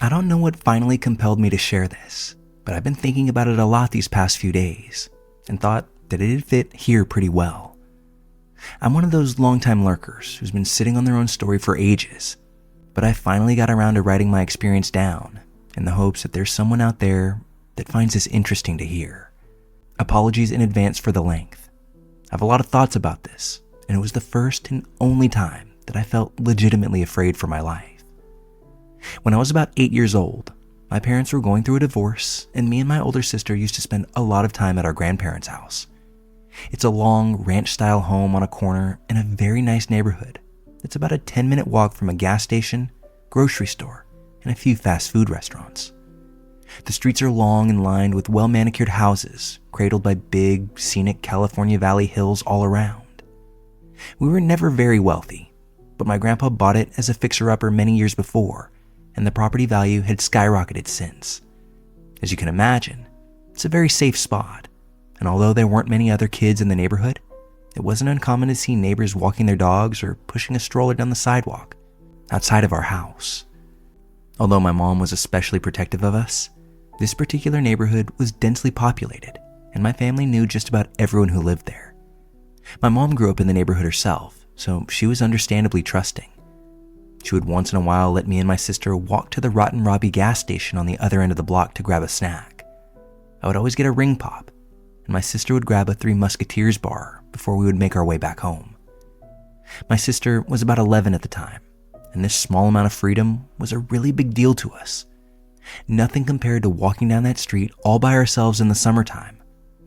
I don't know what finally compelled me to share this, but I've been thinking about it a lot these past few days and thought that it'd fit here pretty well. I'm one of those longtime lurkers who's been sitting on their own story for ages, but I finally got around to writing my experience down in the hopes that there's someone out there that finds this interesting to hear. Apologies in advance for the length. I have a lot of thoughts about this, and it was the first and only time that I felt legitimately afraid for my life. When I was about 8 years old, my parents were going through a divorce, and me and my older sister used to spend a lot of time at our grandparents' house. It's a long ranch-style home on a corner in a very nice neighborhood. It's about a 10-minute walk from a gas station, grocery store, and a few fast food restaurants. The streets are long and lined with well-manicured houses, cradled by big, scenic California Valley hills all around. We were never very wealthy, but my grandpa bought it as a fixer-upper many years before, and the property value had skyrocketed since. As you can imagine, it's a very safe spot, and although there weren't many other kids in the neighborhood, it wasn't uncommon to see neighbors walking their dogs or pushing a stroller down the sidewalk outside of our house. Although my mom was especially protective of us, this particular neighborhood was densely populated, and my family knew just about everyone who lived there. My mom grew up in the neighborhood herself, so she was understandably trusting. She would once in a while let me and my sister walk to the Rotten Robbie gas station on the other end of the block to grab a snack. I would always get a ring pop, and my sister would grab a Three Musketeers bar before we would make our way back home. My sister was about 11 at the time, and this small amount of freedom was a really big deal to us. Nothing compared to walking down that street all by ourselves in the summertime,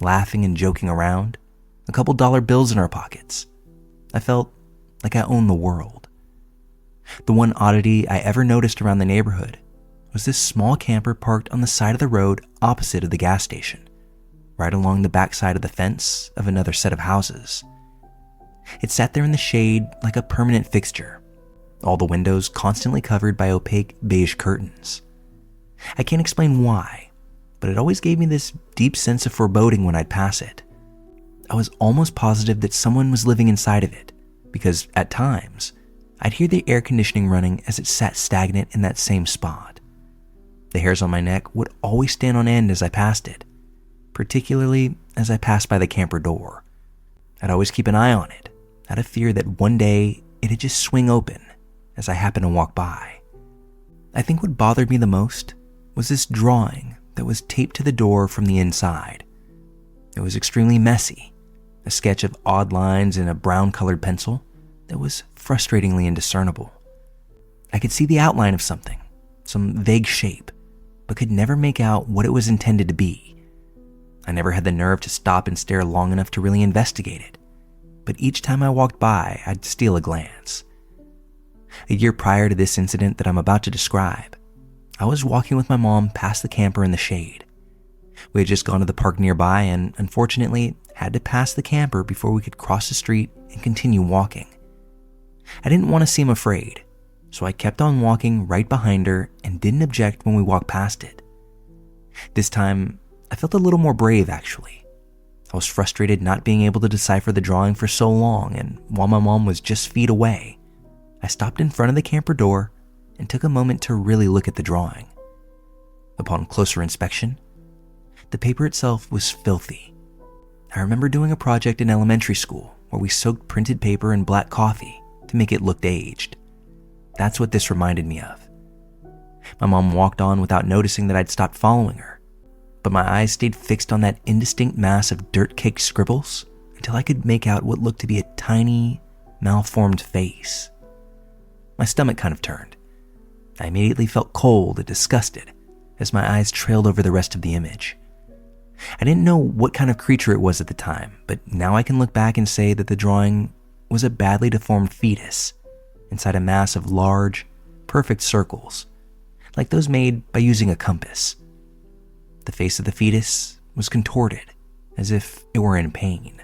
laughing and joking around, a couple dollar bills in our pockets. I felt like I owned the world. The one oddity I ever noticed around the neighborhood was this small camper parked on the side of the road opposite of the gas station, right along the backside of the fence of another set of houses. It sat there in the shade like a permanent fixture, all the windows constantly covered by opaque beige curtains. I can't explain why, but it always gave me this deep sense of foreboding when I'd pass it. I was almost positive that someone was living inside of it, because at times, I'd hear the air conditioning running as it sat stagnant in that same spot. The hairs on my neck would always stand on end as I passed it, particularly as I passed by the camper door. I'd always keep an eye on it, out of fear that one day it'd just swing open as I happened to walk by. I think what bothered me the most was this drawing that was taped to the door from the inside. It was extremely messy, a sketch of odd lines in a brown-colored pencil that was frustratingly indiscernible. I could see the outline of something, some vague shape, but could never make out what it was intended to be. I never had the nerve to stop and stare long enough to really investigate it, but each time I walked by, I'd steal a glance. A year prior to this incident that I'm about to describe, I was walking with my mom past the camper in the shade. We had just gone to the park nearby and, unfortunately, had to pass the camper before we could cross the street and continue walking. I didn't want to seem afraid, so I kept on walking right behind her and didn't object when we walked past it. This time, I felt a little more brave, actually. I was frustrated not being able to decipher the drawing for so long, and while my mom was just feet away, I stopped in front of the camper door and took a moment to really look at the drawing. Upon closer inspection, the paper itself was filthy. I remember doing a project in elementary school where we soaked printed paper in black coffee to make it look aged. That's what this reminded me of. My mom walked on without noticing that I'd stopped following her, but my eyes stayed fixed on that indistinct mass of dirt-caked scribbles until I could make out what looked to be a tiny, malformed face. My stomach kind of turned. I immediately felt cold and disgusted as my eyes trailed over the rest of the image. I didn't know what kind of creature it was at the time, but now I can look back and say that the drawing was a badly deformed fetus inside a mass of large, perfect circles, like those made by using a compass. The face of the fetus was contorted, as if it were in pain.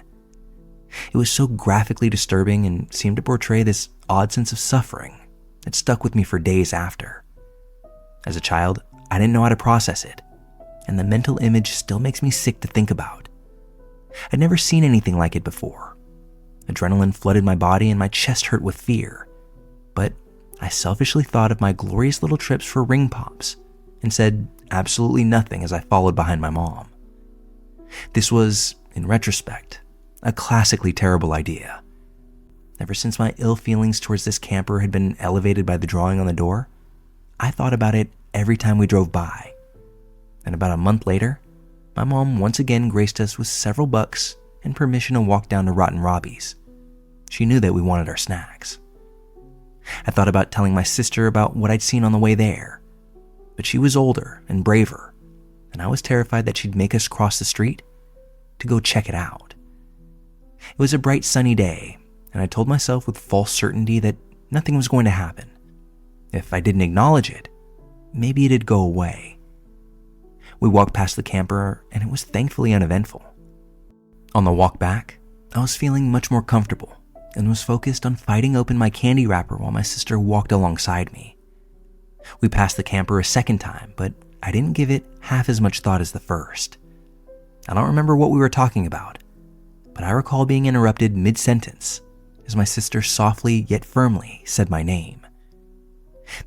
It was so graphically disturbing and seemed to portray this odd sense of suffering that stuck with me for days after. As a child, I didn't know how to process it, and the mental image still makes me sick to think about. I'd never seen anything like it before. Adrenaline flooded my body and my chest hurt with fear, but I selfishly thought of my glorious little trips for ring pops and said absolutely nothing as I followed behind my mom. This was, in retrospect, a classically terrible idea. Ever since my ill feelings towards this camper had been elevated by the drawing on the door, I thought about it every time we drove by. And about a month later, my mom once again graced us with several bucks and permission to walk down to Rotten Robbie's. She knew that we wanted our snacks. I thought about telling my sister about what I'd seen on the way there, but she was older and braver, and I was terrified that she'd make us cross the street to go check it out. It was a bright sunny day, and I told myself with false certainty that nothing was going to happen. If I didn't acknowledge it, maybe it'd go away. We walked past the camper, and it was thankfully uneventful. On the walk back, I was feeling much more comfortable and was focused on fighting open my candy wrapper while my sister walked alongside me. We passed the camper a second time, but I didn't give it half as much thought as the first. I don't remember what we were talking about, but I recall being interrupted mid-sentence as my sister softly yet firmly said my name.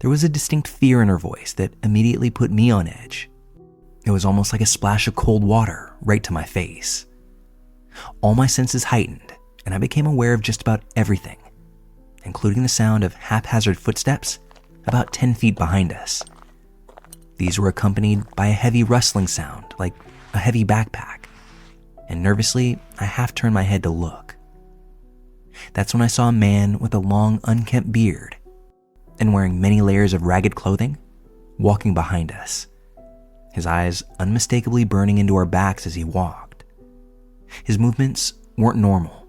There was a distinct fear in her voice that immediately put me on edge. It was almost like a splash of cold water right to my face. All my senses heightened, and I became aware of just about everything, including the sound of haphazard footsteps about 10 feet behind us. These were accompanied by a heavy rustling sound, like a heavy backpack, and nervously, I half turned my head to look. That's when I saw a man with a long, unkempt beard and wearing many layers of ragged clothing walking behind us, his eyes unmistakably burning into our backs as he walked. His movements weren't normal.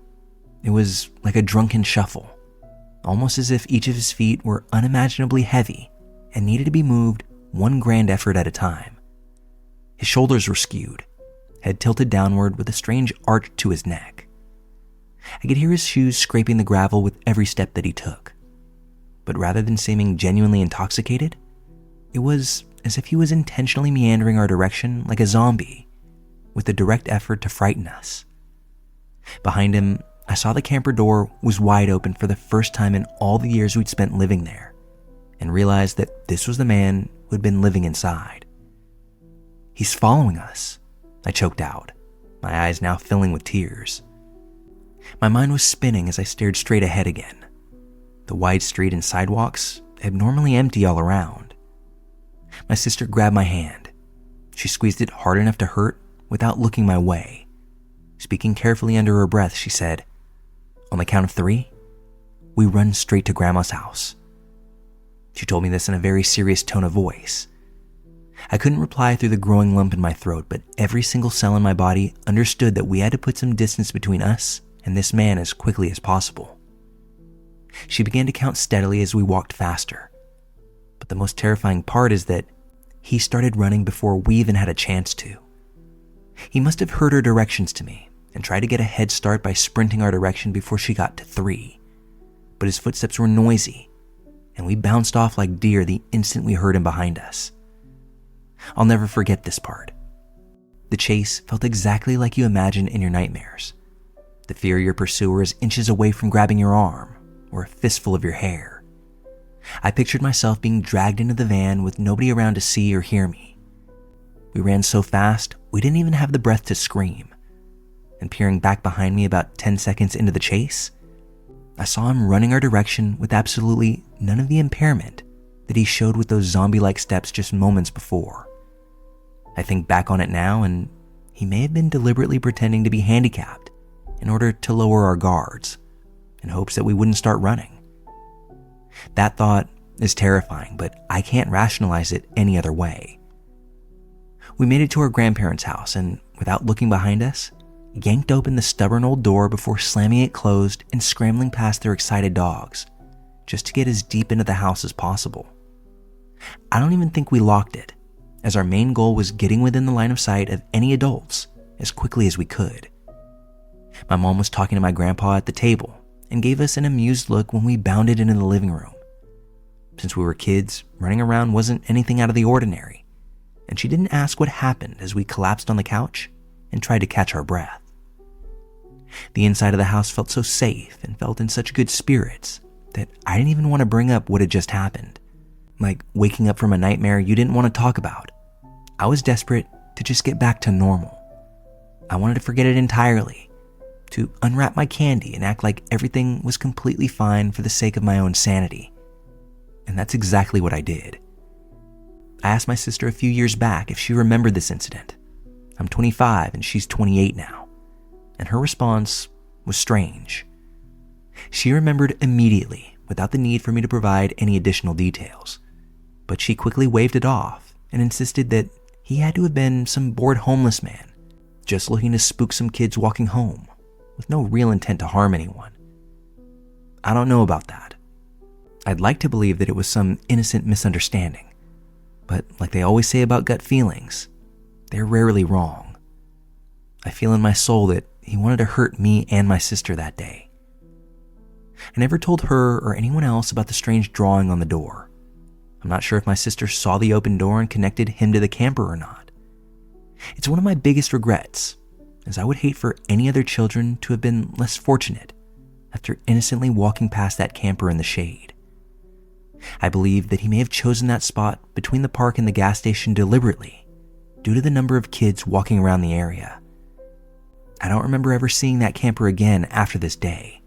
It was like a drunken shuffle, almost as if each of his feet were unimaginably heavy and needed to be moved one grand effort at a time. His shoulders were skewed, head tilted downward with a strange arch to his neck. I could hear his shoes scraping the gravel with every step that he took. But rather than seeming genuinely intoxicated, it was as if he was intentionally meandering our direction like a zombie, with a direct effort to frighten us. Behind him, I saw the camper door was wide open for the first time in all the years we'd spent living there, and realized that this was the man who had been living inside. "He's following us," I choked out, my eyes now filling with tears. My mind was spinning as I stared straight ahead again. The wide street and sidewalks abnormally empty all around. My sister grabbed my hand. She squeezed it hard enough to hurt without looking my way. Speaking carefully under her breath, she said, "On the count of 3, we run straight to Grandma's house." She told me this in a very serious tone of voice. I couldn't reply through the growing lump in my throat, but every single cell in my body understood that we had to put some distance between us and this man as quickly as possible. She began to count steadily as we walked faster. But the most terrifying part is that he started running before we even had a chance to. He must have heard her directions to me and tried to get a head start by sprinting our direction before she got to 3. But his footsteps were noisy, and we bounced off like deer the instant we heard him behind us. I'll never forget this part. The chase felt exactly like you imagine in your nightmares. The fear your pursuer is inches away from grabbing your arm or a fistful of your hair. I pictured myself being dragged into the van with nobody around to see or hear me. We ran so fast, we didn't even have the breath to scream. And peering back behind me about 10 seconds into the chase, I saw him running our direction with absolutely none of the impairment that he showed with those zombie-like steps just moments before. I think back on it now, and he may have been deliberately pretending to be handicapped in order to lower our guards, in hopes that we wouldn't start running. That thought is terrifying, but I can't rationalize it any other way. We made it to our grandparents' house and, without looking behind us, yanked open the stubborn old door before slamming it closed and scrambling past their excited dogs, just to get as deep into the house as possible. I don't even think we locked it, as our main goal was getting within the line of sight of any adults as quickly as we could. My mom was talking to my grandpa at the table and gave us an amused look when we bounded into the living room. Since we were kids, running around wasn't anything out of the ordinary, and she didn't ask what happened as we collapsed on the couch and tried to catch our breath. The inside of the house felt so safe and felt in such good spirits that I didn't even want to bring up what had just happened. Like waking up from a nightmare you didn't want to talk about. I was desperate to just get back to normal. I wanted to forget it entirely, to unwrap my candy and act like everything was completely fine for the sake of my own sanity. And that's exactly what I did. I asked my sister a few years back if she remembered this incident. I'm 25 and she's 28 now. And her response was strange. She remembered immediately without the need for me to provide any additional details. But she quickly waved it off and insisted that he had to have been some bored homeless man, just looking to spook some kids walking home, with no real intent to harm anyone. I don't know about that. I'd like to believe that it was some innocent misunderstanding, but like they always say about gut feelings, they're rarely wrong. I feel in my soul that he wanted to hurt me and my sister that day. I never told her or anyone else about the strange drawing on the door. I'm not sure if my sister saw the open door and connected him to the camper or not. It's one of my biggest regrets, as I would hate for any other children to have been less fortunate after innocently walking past that camper in the shade. I believe that he may have chosen that spot between the park and the gas station deliberately, due to the number of kids walking around the area. I don't remember ever seeing that camper again after this day.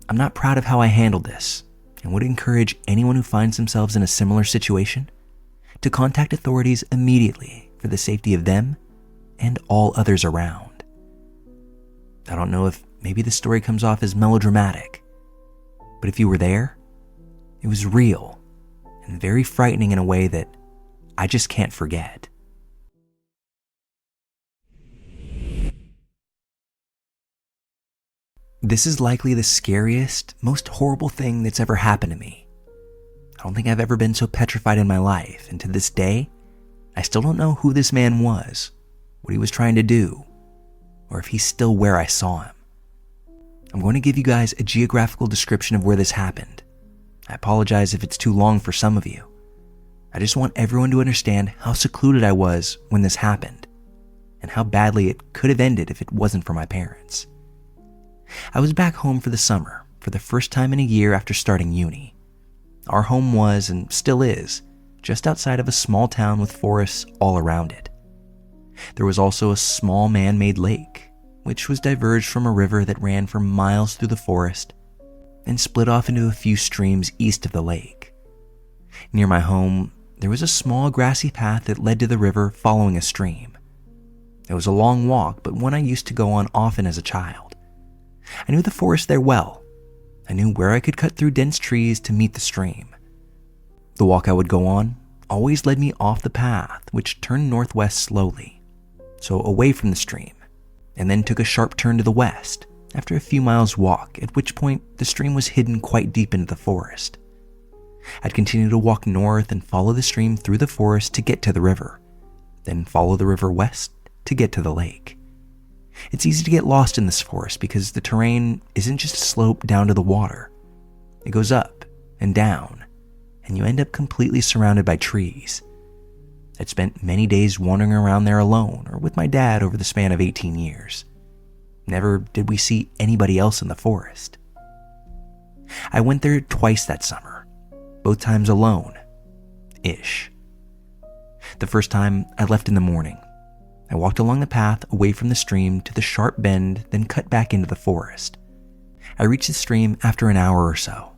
I'm not proud of how I handled this, and would encourage anyone who finds themselves in a similar situation to contact authorities immediately for the safety of them and all others around. I don't know if maybe this story comes off as melodramatic, but if you were there, it was real and very frightening in a way that I just can't forget. This is likely the scariest, most horrible thing that's ever happened to me. I don't think I've ever been so petrified in my life, and to this day, I still don't know who this man was, what he was trying to do, or if he's still where I saw him. I'm going to give you guys a geographical description of where this happened. I apologize if it's too long for some of you. I just want everyone to understand how secluded I was when this happened, and how badly it could have ended if it wasn't for my parents. I was back home for the summer for the first time in a year after starting uni. Our home was, and still is, just outside of a small town with forests all around it. There was also a small man-made lake, which was diverged from a river that ran for miles through the forest and split off into a few streams east of the lake. Near my home, there was a small grassy path that led to the river following a stream. It was a long walk, but one I used to go on often as a child. I knew the forest there well. I knew where I could cut through dense trees to meet the stream. The walk I would go on always led me off the path, which turned northwest slowly, so away from the stream, and then took a sharp turn to the west after a few miles walk, at which point the stream was hidden quite deep into the forest. I'd continue to walk north and follow the stream through the forest to get to the river, then follow the river west to get to the lake. It's easy to get lost in this forest because the terrain isn't just a slope down to the water. It goes up and down, and you end up completely surrounded by trees. I'd spent many days wandering around there alone or with my dad over the span of 18 years. Never did we see anybody else in the forest. I went there twice that summer, both times alone-ish. The first time I left in the morning. I walked along the path away from the stream to the sharp bend, then cut back into the forest. I reached the stream after an hour or so.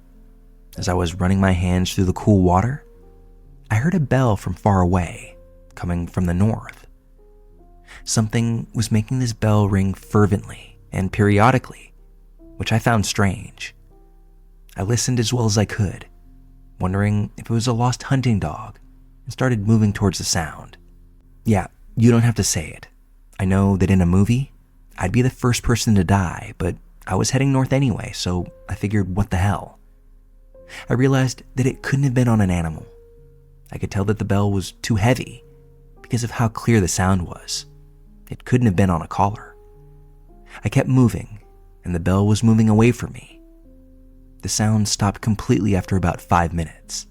As I was running my hands through the cool water, I heard a bell from far away, coming from the north. Something was making this bell ring fervently and periodically, which I found strange. I listened as well as I could, wondering if it was a lost hunting dog, and started moving towards the sound. Yeah, you don't have to say it. I know that in a movie, I'd be the first person to die, but I was heading north anyway, so I figured, what the hell? I realized that it couldn't have been on an animal. I could tell that the bell was too heavy because of how clear the sound was. It couldn't have been on a collar. I kept moving, and the bell was moving away from me. The sound stopped completely after about 5 minutes.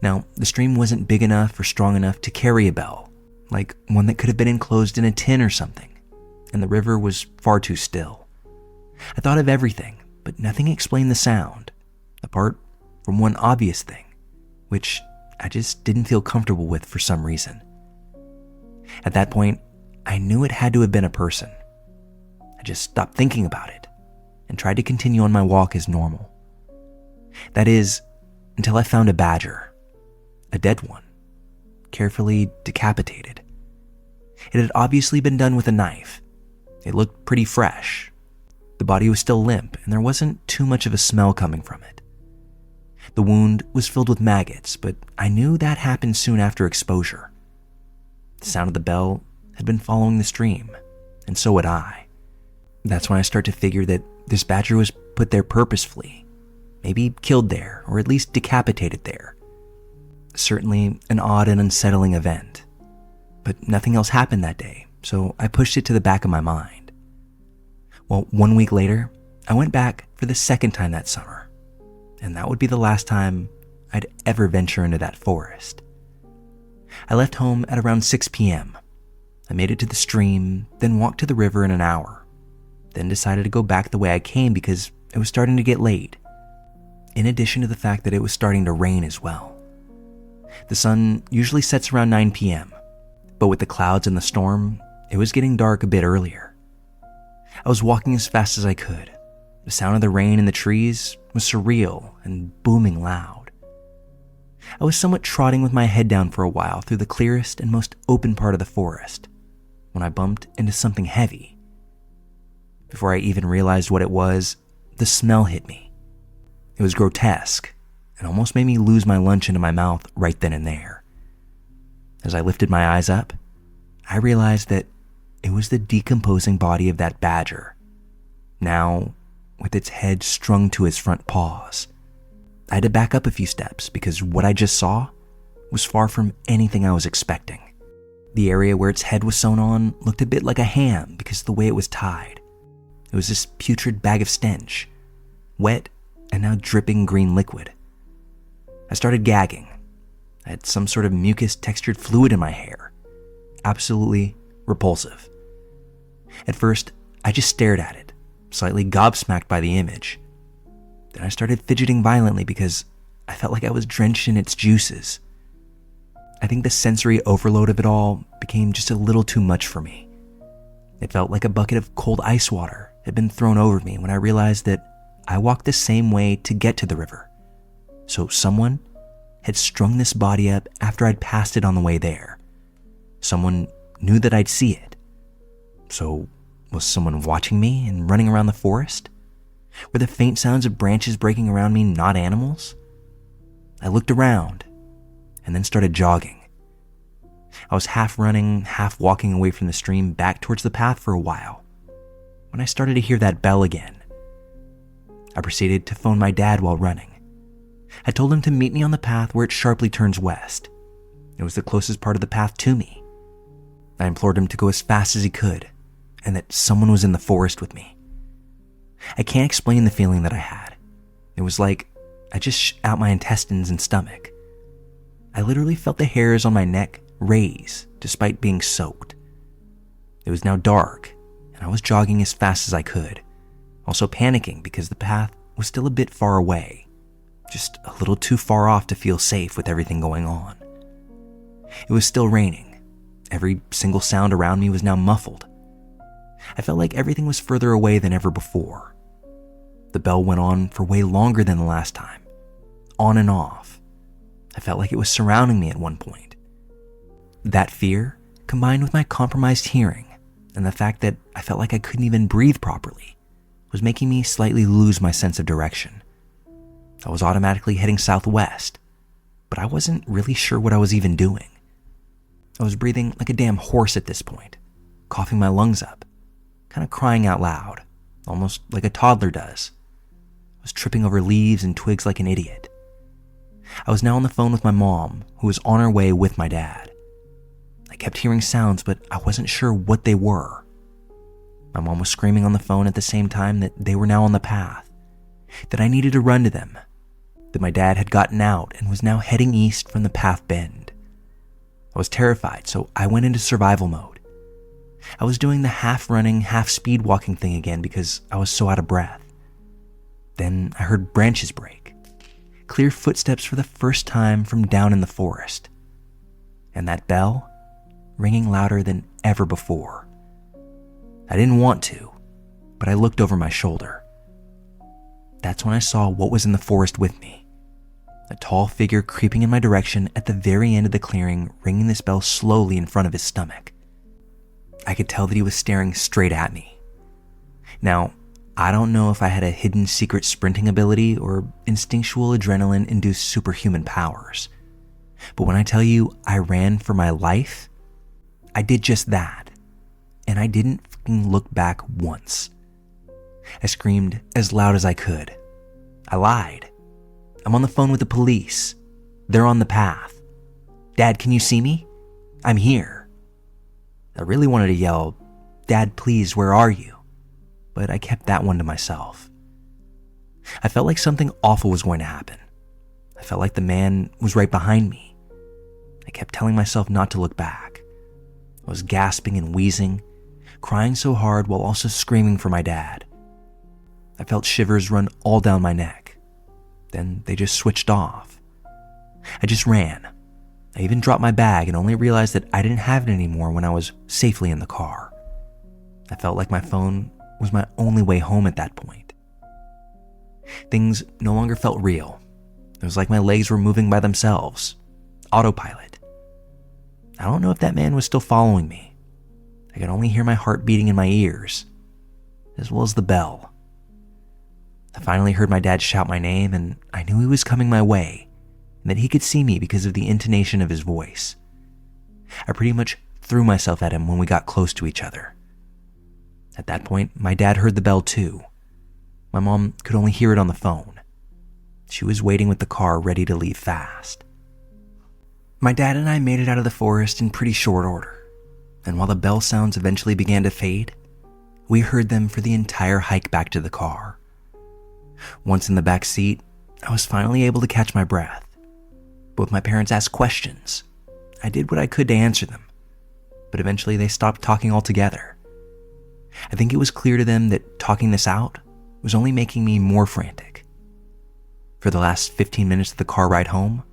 Now, the stream wasn't big enough or strong enough to carry a bell, like one that could have been enclosed in a tin or something, and the river was far too still. I thought of everything, but nothing explained the sound, apart from one obvious thing, which I just didn't feel comfortable with for some reason. At that point, I knew it had to have been a person. I just stopped thinking about it and tried to continue on my walk as normal. That is, until I found a badger, a dead one, carefully decapitated. It had obviously been done with a knife. It looked pretty fresh. The body was still limp, and there wasn't too much of a smell coming from it. The wound was filled with maggots, but I knew that happened soon after exposure. The sound of the bell had been following the stream, and so had I. That's when I start to figure that this badger was put there purposefully, maybe killed there, or at least decapitated there. Certainly an odd and unsettling event. But nothing else happened that day, so I pushed it to the back of my mind. Well, 1 week later, I went back for the second time that summer, and that would be the last time I'd ever venture into that forest. I left home at around 6 p.m. I made it to the stream, then walked to the river in an hour, then decided to go back the way I came because it was starting to get late, in addition to the fact that it was starting to rain as well. The sun usually sets around 9 p.m., but with the clouds and the storm, it was getting dark a bit earlier. I was walking as fast as I could. The sound of the rain in the trees was surreal and booming loud. I was somewhat trotting with my head down for a while through the clearest and most open part of the forest when I bumped into something heavy. Before I even realized what it was, the smell hit me. It was grotesque and almost made me lose my lunch into my mouth right then and there. As I lifted my eyes up, I realized that it was the decomposing body of that badger, now with its head strung to its front paws. I had to back up a few steps because what I just saw was far from anything I was expecting. The area where its head was sewn on looked a bit like a ham because of the way it was tied. It was this putrid bag of stench, wet and now dripping green liquid. I started gagging. I had some sort of mucus-textured fluid in my hair. Absolutely repulsive. At first, I just stared at it, slightly gobsmacked by the image. Then I started fidgeting violently because I felt like I was drenched in its juices. I think the sensory overload of it all became just a little too much for me. It felt like a bucket of cold ice water had been thrown over me when I realized that I walked the same way to get to the river. So someone had strung this body up after I'd passed it on the way there. Someone knew that I'd see it. So was someone watching me and running around the forest? Were the faint sounds of branches breaking around me not animals? I looked around and then started jogging. I was half running, half walking away from the stream back towards the path for a while when I started to hear that bell again. I proceeded to phone my dad while running. I told him to meet me on the path where it sharply turns west. It was the closest part of the path to me. I implored him to go as fast as he could and that someone was in the forest with me. I can't explain the feeling that I had. It was like I just shit out my intestines and stomach. I literally felt the hairs on my neck raise despite being soaked. It was now dark, and I was jogging as fast as I could, also panicking because the path was still a bit far away, just a little too far off to feel safe with everything going on. It was still raining. Every single sound around me was now muffled. I felt like everything was further away than ever before. The bell went on for way longer than the last time, on and off. I felt like it was surrounding me at one point. That fear, combined with my compromised hearing and the fact that I felt like I couldn't even breathe properly, was making me slightly lose my sense of direction. I was automatically heading southwest, but I wasn't really sure what I was even doing. I was breathing like a damn horse at this point, coughing my lungs up, kind of crying out loud, almost like a toddler does. I was tripping over leaves and twigs like an idiot. I was now on the phone with my mom, who was on her way with my dad. I kept hearing sounds, but I wasn't sure what they were. My mom was screaming on the phone at the same time that they were now on the path, that I needed to run to them, that my dad had gotten out and was now heading east from the path bend. I was terrified, so I went into survival mode. I was doing the half-running, half-speed walking thing again because I was so out of breath. Then I heard branches break, clear footsteps for the first time from down in the forest. And that bell ringing louder than ever before. I didn't want to, but I looked over my shoulder. That's when I saw what was in the forest with me. A tall figure creeping in my direction at the very end of the clearing, ringing this bell slowly in front of his stomach. I could tell that he was staring straight at me. Now, I don't know if I had a hidden secret sprinting ability or instinctual adrenaline-induced superhuman powers. But when I tell you I ran for my life, I did just that. And I didn't fucking look back once. I screamed as loud as I could. I lied. I'm on the phone with the police. They're on the path. Dad, can you see me? I'm here. I really wanted to yell, Dad, please, where are you? But I kept that one to myself. I felt like something awful was going to happen. I felt like the man was right behind me. I kept telling myself not to look back. I was gasping and wheezing, crying so hard while also screaming for my dad. I felt shivers run all down my neck. Then they just switched off. I just ran. I even dropped my bag and only realized that I didn't have it anymore when I was safely in the car. I felt like my phone was my only way home at that point. Things no longer felt real. It was like my legs were moving by themselves. Autopilot. I don't know if that man was still following me. I could only hear my heart beating in my ears, as well as the bell. I finally heard my dad shout my name, and I knew he was coming my way, and that he could see me because of the intonation of his voice. I pretty much threw myself at him when we got close to each other. At that point, my dad heard the bell too. My mom could only hear it on the phone. She was waiting with the car ready to leave fast. My dad and I made it out of the forest in pretty short order, and while the bell sounds eventually began to fade, we heard them for the entire hike back to the car. Once in the back seat, I was finally able to catch my breath. Both my parents asked questions. I did what I could to answer them, but eventually they stopped talking altogether. I think it was clear to them that talking this out was only making me more frantic. For the last 15 minutes of the car ride home,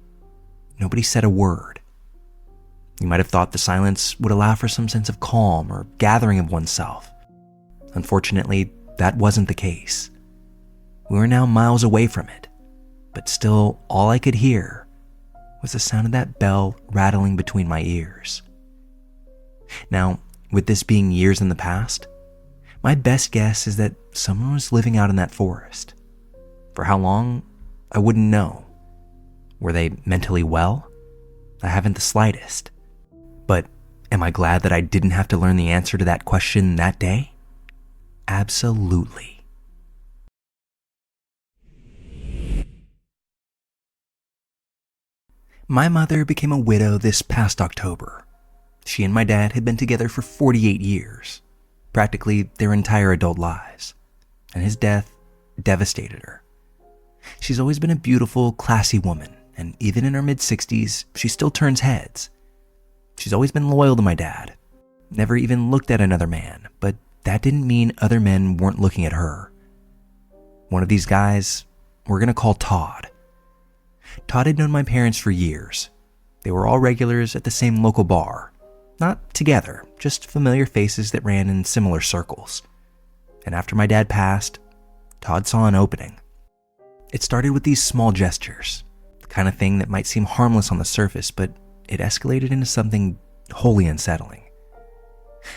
nobody said a word. You might have thought the silence would allow for some sense of calm or gathering of oneself. Unfortunately, that wasn't the case. We were now miles away from it, but still all I could hear was the sound of that bell rattling between my ears. Now, with this being years in the past, my best guess is that someone was living out in that forest. For how long, I wouldn't know. Were they mentally well? I haven't the slightest. But am I glad that I didn't have to learn the answer to that question that day? Absolutely. My mother became a widow this past October. She and my dad had been together for 48 years, practically their entire adult lives, and his death devastated her. She's always been a beautiful, classy woman, and even in her mid-60s, she still turns heads. She's always been loyal to my dad, never even looked at another man, but that didn't mean other men weren't looking at her. One of these guys, we're going to call Todd. Todd had known my parents for years. They were all regulars at the same local bar. Not together, just familiar faces that ran in similar circles. And after my dad passed, Todd saw an opening. It started with these small gestures, the kind of thing that might seem harmless on the surface, but it escalated into something wholly unsettling.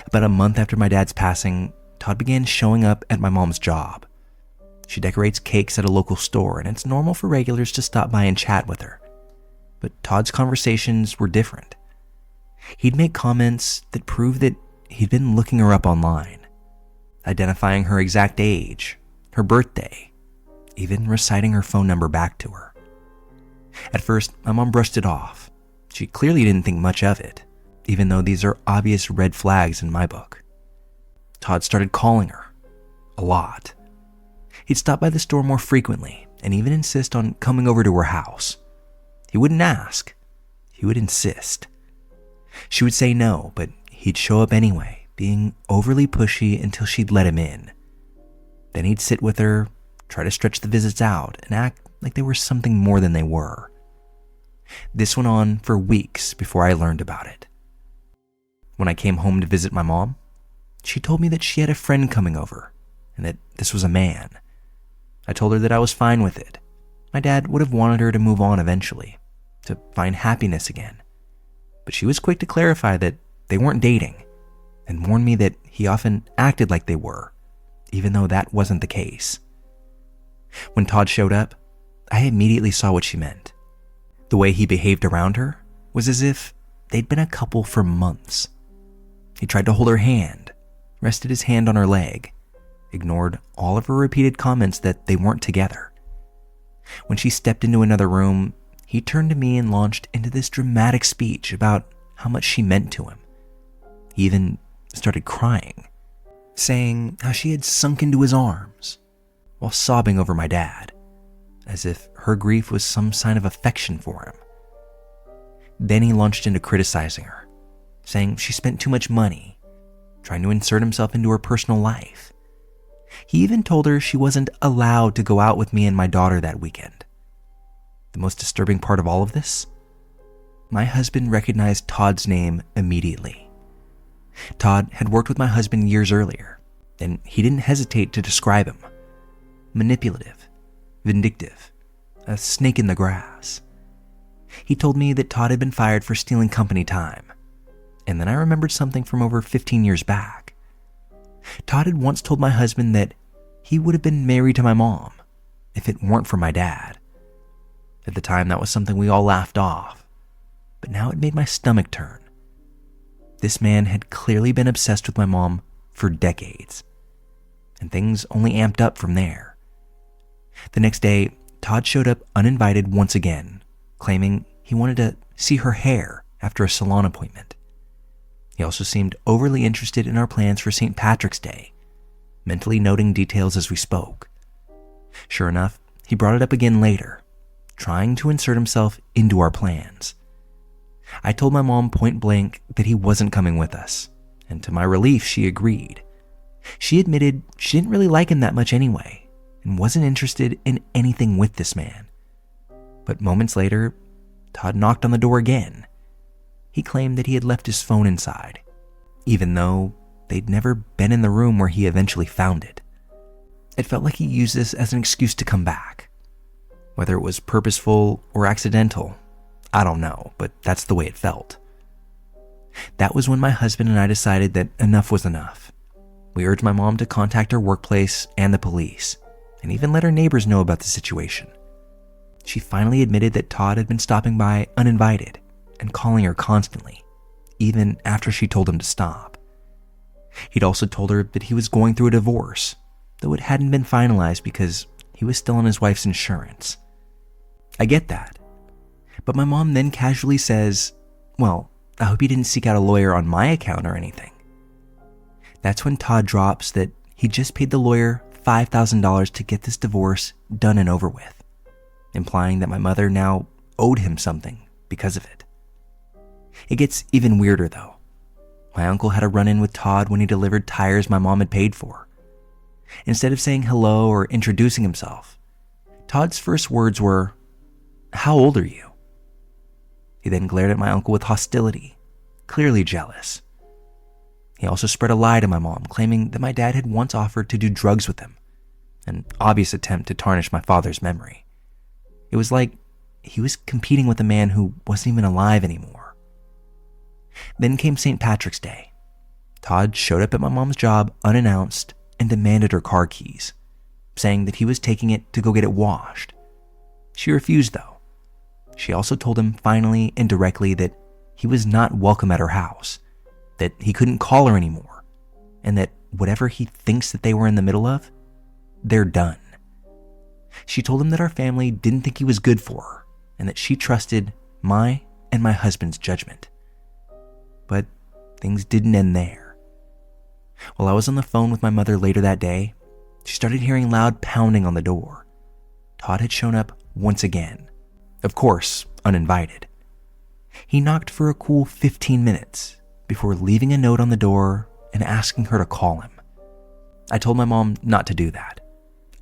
About a month after my dad's passing, Todd began showing up at my mom's job. She decorates cakes at a local store, and it's normal for regulars to stop by and chat with her. But Todd's conversations were different. He'd make comments that proved that he'd been looking her up online, identifying her exact age, her birthday, even reciting her phone number back to her. At first, my mom brushed it off. She clearly didn't think much of it, even though these are obvious red flags in my book. Todd started calling her. A lot. He'd stop by the store more frequently and even insist on coming over to her house. He wouldn't ask. He would insist. She would say no, but he'd show up anyway, being overly pushy until she'd let him in. Then he'd sit with her, try to stretch the visits out, and act like they were something more than they were. This went on for weeks before I learned about it. When I came home to visit my mom, she told me that she had a friend coming over and that this was a man. I told her that I was fine with it. My dad would have wanted her to move on eventually, to find happiness again. But she was quick to clarify that they weren't dating and warned me that he often acted like they were, even though that wasn't the case. When Todd showed up, I immediately saw what she meant. The way he behaved around her was as if they'd been a couple for months. He tried to hold her hand, rested his hand on her leg, ignored all of her repeated comments that they weren't together. When she stepped into another room, he turned to me and launched into this dramatic speech about how much she meant to him. He even started crying, saying how she had sunk into his arms while sobbing over my dad, as if her grief was some sign of affection for him. Then he launched into criticizing her, saying she spent too much money, trying to insert himself into her personal life. He even told her she wasn't allowed to go out with me and my daughter that weekend. The most disturbing part of all of this? My husband recognized Todd's name immediately. Todd had worked with my husband years earlier, and he didn't hesitate to describe him. Manipulative, vindictive, a snake in the grass. He told me that Todd had been fired for stealing company time, and then I remembered something from over 15 years back. Todd had once told my husband that he would have been married to my mom if it weren't for my dad. At the time, that was something we all laughed off, but now it made my stomach turn. This man had clearly been obsessed with my mom for decades, and things only amped up from there. The next day, Todd showed up uninvited once again, claiming he wanted to see her hair after a salon appointment. He also seemed overly interested in our plans for St. Patrick's Day, mentally noting details as we spoke. Sure enough, he brought it up again later, trying to insert himself into our plans. I told my mom point blank that he wasn't coming with us, and to my relief, she agreed. She admitted she didn't really like him that much anyway, and wasn't interested in anything with this man. But moments later, Todd knocked on the door again. He claimed that he had left his phone inside, even though they'd never been in the room where he eventually found it. It felt like he used this as an excuse to come back. Whether it was purposeful or accidental, I don't know, but that's the way it felt. That was when my husband and I decided that enough was enough. We urged my mom to contact her workplace and the police, and even let her neighbors know about the situation. She finally admitted that Todd had been stopping by uninvited and calling her constantly, even after she told him to stop. He'd also told her that he was going through a divorce, though it hadn't been finalized because he was still on his wife's insurance. I get that, but my mom then casually says, "Well, I hope you didn't seek out a lawyer on my account or anything." That's when Todd drops that he just paid the lawyer $5,000 to get this divorce done and over with, implying that my mother now owed him something because of it. It gets even weirder though. My uncle had a run-in with Todd when he delivered tires my mom had paid for. Instead of saying hello or introducing himself, Todd's first words were, "How old are you?" He then glared at my uncle with hostility, clearly jealous. He also spread a lie to my mom, claiming that my dad had once offered to do drugs with him, an obvious attempt to tarnish my father's memory. It was like he was competing with a man who wasn't even alive anymore. Then came St. Patrick's Day. Todd showed up at my mom's job unannounced and demanded her car keys, saying that he was taking it to go get it washed. She refused though. She also told him finally and directly that he was not welcome at her house, that he couldn't call her anymore, and that whatever he thinks that they were in the middle of, they're done. She told him that our family didn't think he was good for her, and that she trusted my and my husband's judgment. But things didn't end there. While I was on the phone with my mother later that day, she started hearing loud pounding on the door. Todd had shown up once again, of course, uninvited. He knocked for a cool 15 minutes before leaving a note on the door and asking her to call him. I told my mom not to do that.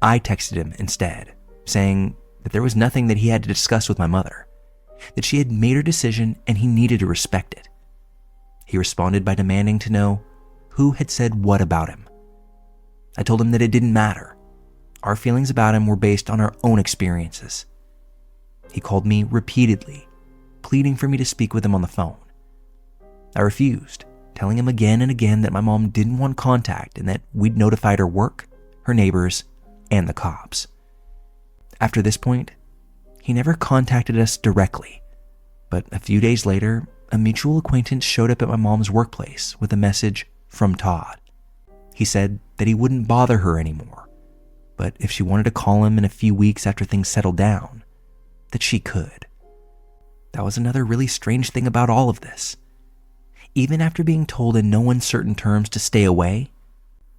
I texted him instead, saying that there was nothing that he had to discuss with my mother, that she had made her decision and he needed to respect it. He responded by demanding to know who had said what about him. I told him that it didn't matter. Our feelings about him were based on our own experiences. He called me repeatedly, pleading for me to speak with him on the phone. I refused, telling him again and again that my mom didn't want contact and that we'd notified her work, her neighbors, and the cops. After this point, he never contacted us directly, but a few days later, a mutual acquaintance showed up at my mom's workplace with a message from Todd. He said that he wouldn't bother her anymore, but if she wanted to call him in a few weeks after things settled down, that she could. That was another really strange thing about all of this. Even after being told in no uncertain terms to stay away,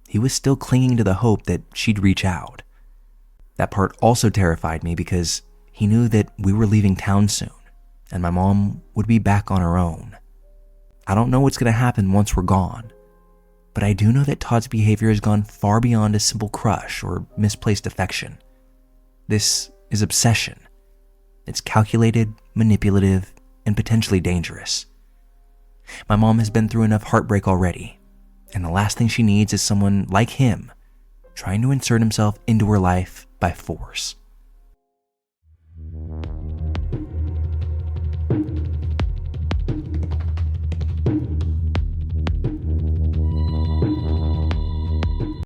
he was still clinging to the hope that she'd reach out. That part also terrified me because he knew that we were leaving town soon and my mom would be back on her own. I don't know what's going to happen once we're gone, but I do know that Todd's behavior has gone far beyond a simple crush or misplaced affection. This is obsession. It's calculated, manipulative, and potentially dangerous. My mom has been through enough heartbreak already, and the last thing she needs is someone like him trying to insert himself into her life by force.